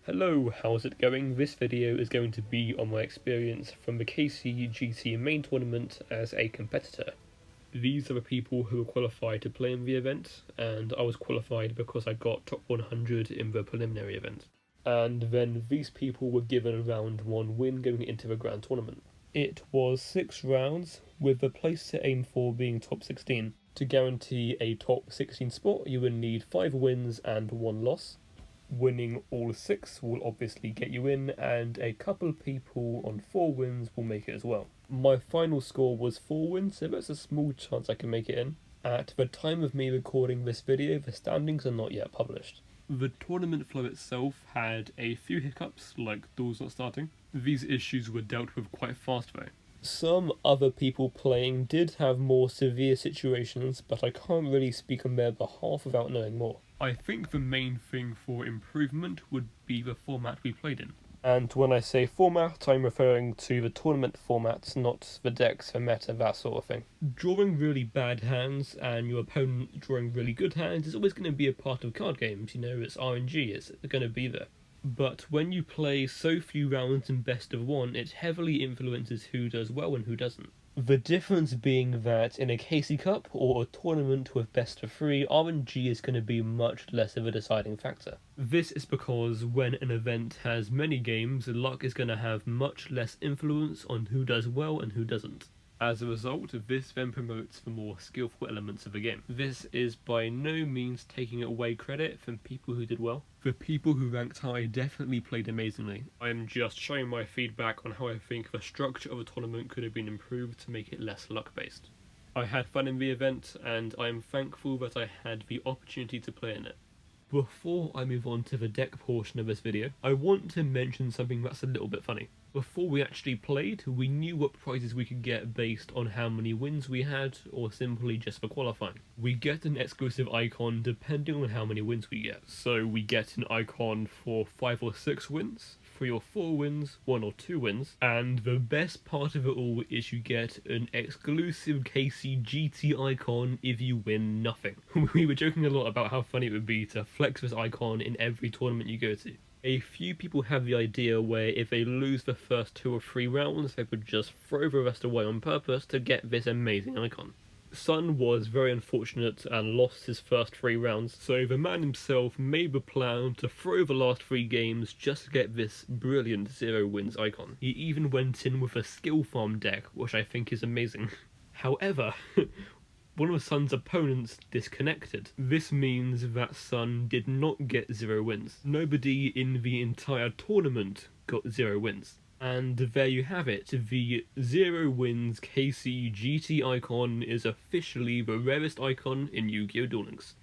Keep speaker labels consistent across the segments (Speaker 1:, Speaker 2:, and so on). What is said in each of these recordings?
Speaker 1: Hello, how's it going? This video is going to be on my experience from the KCGT Main Tournament as a competitor. These are the people who were qualified to play in the event, and I was qualified because I got top 100 in the preliminary event. And then these people were given a round 1 win going into the grand tournament. It was 6 rounds, with the place to aim for being top 16. To guarantee a top 16 spot, you would need 5 wins and 1 loss. Winning all 6 will obviously get you in, and a couple of people on 4 wins will make it as well. My final score was 4 wins, so there's a small chance I can make it in. At the time of me recording this video, the standings are not yet published. The tournament flow itself had a few hiccups, like duels not starting. These issues were dealt with quite fast though. Some other people playing did have more severe situations, but I can't really speak on their behalf without knowing more. I think the main thing for improvement would be the format we played in. And when I say format, I'm referring to the tournament formats, not the decks, the meta, that sort of thing. Drawing really bad hands and your opponent drawing really good hands is always going to be a part of card games, it's RNG, it's going to be there. But when you play so few rounds in best of 1, it heavily influences who does well and who doesn't. The difference being that in a KC Cup or a tournament with best of 3, RNG is going to be much less of a deciding factor. This is because when an event has many games, luck is going to have much less influence on who does well and who doesn't. As a result, this then promotes the more skillful elements of the game. This is by no means taking away credit from people who did well. The people who ranked high definitely played amazingly. I am just showing my feedback on how I think the structure of the tournament could have been improved to make it less luck-based. I had fun in the event, and I am thankful that I had the opportunity to play in it. Before I move on to the deck portion of this video, I want to mention something that's a little bit funny. Before we actually played, we knew what prizes we could get based on how many wins we had, or simply just for qualifying. We get an exclusive icon depending on how many wins we get. So we get an icon for 5 or 6 wins, 3 or 4 wins, 1 or 2 wins, and the best part of it all is you get an exclusive KCGT icon if you win nothing. We were joking a lot about how funny it would be to flex this icon in every tournament you go to. A few people have the idea where if they lose the first 2 or 3 rounds, they would just throw the rest away on purpose to get this amazing icon. Sun was very unfortunate and lost his first 3 rounds, so the man himself made the plan to throw the last 3 games just to get this brilliant 0 wins icon. He even went in with a skill farm deck, which I think is amazing. However, one of Sun's opponents disconnected. This means that Sun did not get 0 wins. Nobody in the entire tournament got 0 wins. And there you have it, the 0 wins KCGT icon is officially the rarest icon in Yugioh Duel Links.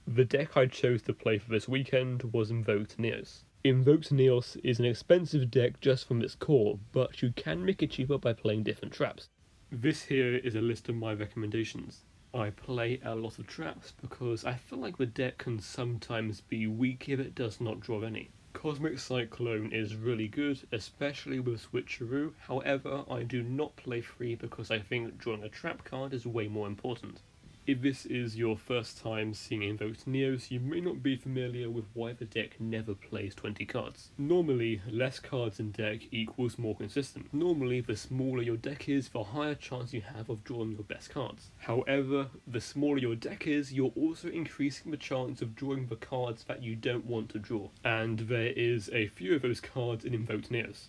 Speaker 1: The deck I chose to play for this weekend was Invoked Neos. Invoked Neos is an expensive deck just from its core, but you can make it cheaper by playing different traps. This here is a list of my recommendations. I play a lot of traps because I feel like the deck can sometimes be weak if it does not draw any. Cosmic Cyclone is really good, especially with Switcheroo, however I do not play free because I think drawing a trap card is way more important. If this is your first time seeing Invoked Neos, you may not be familiar with why the deck never plays 20 cards. Normally, less cards in deck equals more consistent. Normally, the smaller your deck is, the higher chance you have of drawing your best cards. However, the smaller your deck is, you're also increasing the chance of drawing the cards that you don't want to draw. And there is a few of those cards in Invoked Neos.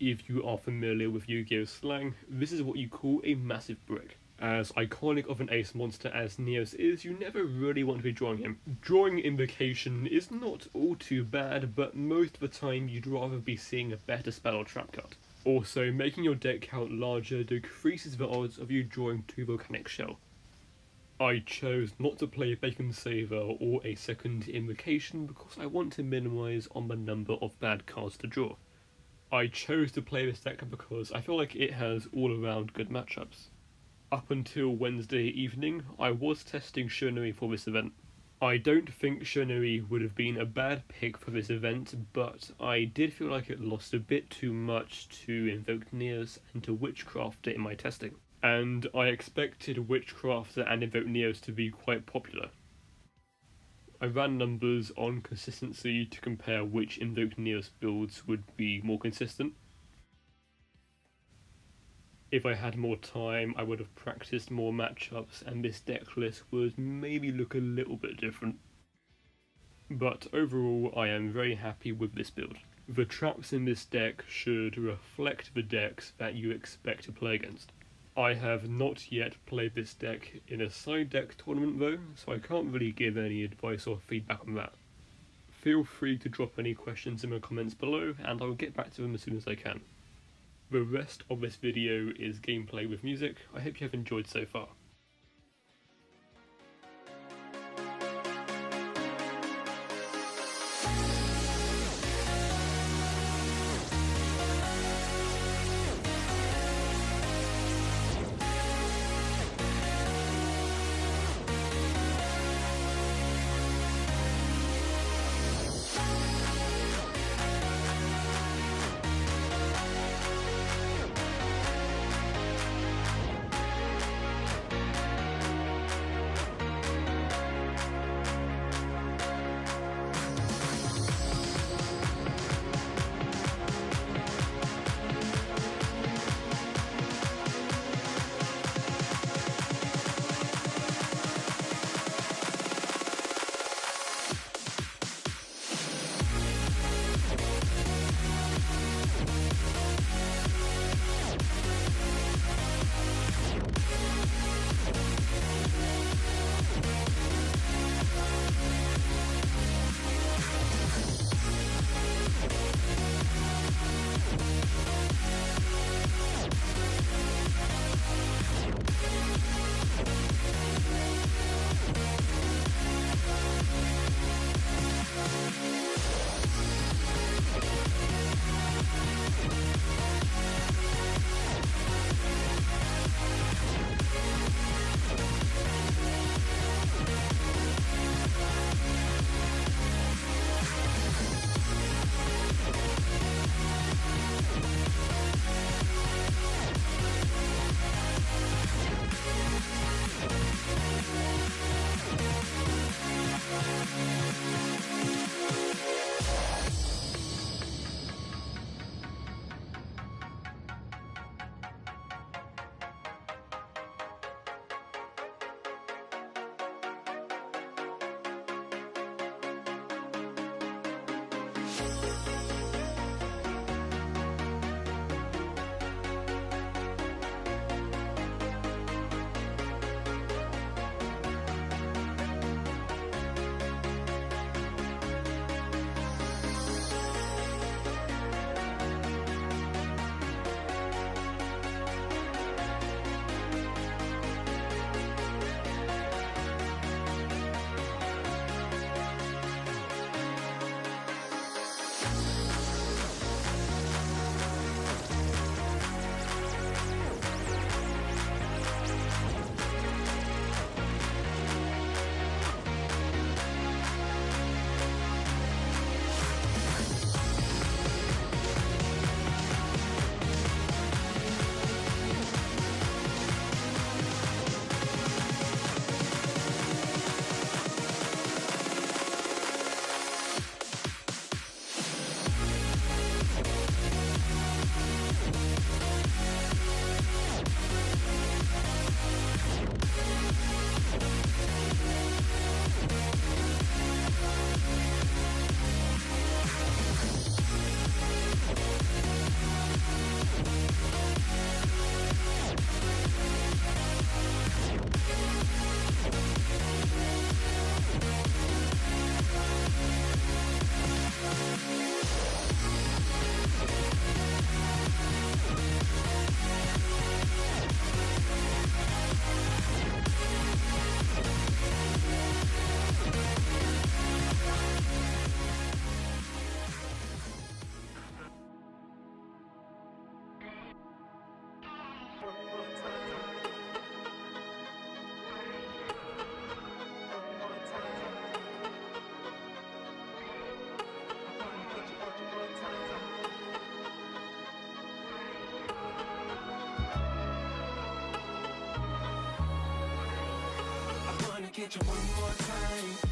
Speaker 1: If you are familiar with Yu-Gi-Oh slang, this is what you call a massive brick. As iconic of an ace monster as Neos is, you never really want to be drawing him. Drawing Invocation is not all too bad, but most of the time you'd rather be seeing a better spell or trap card. Also, making your deck count larger decreases the odds of you drawing 2 Volcanic Shell. I chose not to play Bacon Saver or a second Invocation because I want to minimise on the number of bad cards to draw. I chose to play this deck because I feel like it has all around good matchups. Up until Wednesday evening, I was testing Shonui for this event. I don't think Shonui would have been a bad pick for this event, but I did feel like it lost a bit too much to Invoked Neos and to Witchcrafter in my testing. And I expected Witchcrafter and Invoked Neos to be quite popular. I ran numbers on consistency to compare which Invoked Neos builds would be more consistent. If I had more time, I would have practiced more matchups and this deck list would maybe look a little bit different. But overall, I am very happy with this build. The traps in this deck should reflect the decks that you expect to play against. I have not yet played this deck in a side deck tournament though, so I can't really give any advice or feedback on that. Feel free to drop any questions in the comments below and I'll get back to them as soon as I can. The rest of this video is gameplay with music. I hope you have enjoyed so far.
Speaker 2: Get you one more time.